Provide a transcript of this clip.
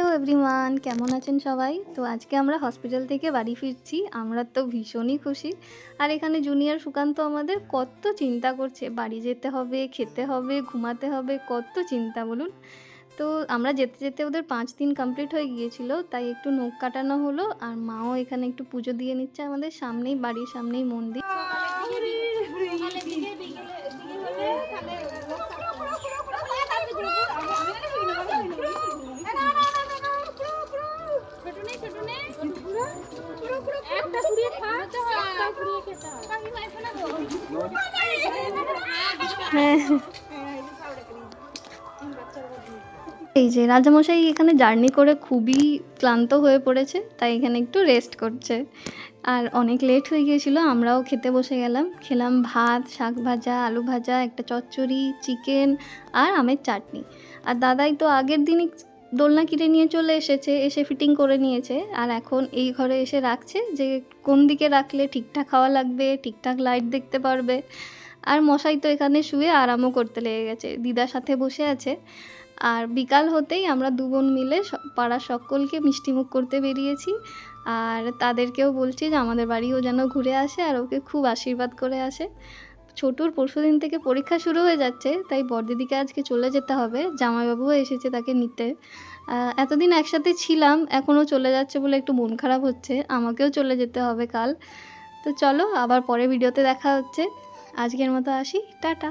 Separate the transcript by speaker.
Speaker 1: Hello everyone, কেমন আছেন সবাই? তো আজকে আমরা হসপিটাল থেকে বাড়ি ফিরছি। আমরা তো ভীষণই খুশি। আর এখানে জুনিয়র সুকান্ত আমাদের কত চিন্তা করছে, বাড়ি যেতে হবে, খেতে হবে, ঘুমাতে হবে, কত চিন্তা বলুন। তো আমরা যেতে যেতে ওদের 5 দিন কমপ্লিট হয়ে গিয়েছিল, তাই একটু নখ কাটানো হলো। আর মাও এখানে একটু পুজো দিয়ে নিচ্ছে, আমাদের সামনেই, বাড়ির সামনেই মন্দির। হ্যাঁ, এই যে রাজামশাই এখানে জার্নি করে খুবই ক্লান্ত হয়ে পড়েছে, তাই এখানে একটু রেস্ট করছে। আর অনেক লেট হয়ে গিয়েছিল, আমরাও খেতে বসে গেলাম। খেলাম ভাত, শাক ভাজা, আলু ভাজা, একটা চচ্চড়ি, চিকেন আর আমের চাটনি। আর দাদাই তো আগের দিনই দোলনা কিনে নিয়ে চলে এসেছে, এসে ফিটিং করে নিয়েছে। আর এখন এই ঘরে এসে রাখছে যে কোন দিকে রাখলে ঠিকঠাক হাওয়া লাগবে, ঠিকঠাক লাইট দেখতে পারবে। আর মশাই তো এখানে শুয়ে আরামও করতে লেগে গেছে, দিদার সাথে বসে আছে। আর বিকাল হতেই আমরা দু বোন মিলে পাড়ার সকলকে মিষ্টিমুখ করতে বেরিয়েছি। আর তাদেরকেও বলছি যে আমাদের বাড়িও যেন ঘুরে আসে আর ওকে খুব আশীর্বাদ করে আসে। ছোটুর পরশুদিন থেকে পরীক্ষা শুরু হয়ে যাচ্ছে, তাই বড়দিদিকে আজকে চলে যেতে হবে, জামাইবাবুও এসেছে তাকে নিতে। এতদিন একসাথে ছিলাম, এখনও চলে যাচ্ছে বলে একটু মন খারাপ হচ্ছে। আমাকেও চলে যেতে হবে কাল। তো চলো, আবার পরে ভিডিওতে দেখা হচ্ছে। আজকের মতো আসি, টাটা।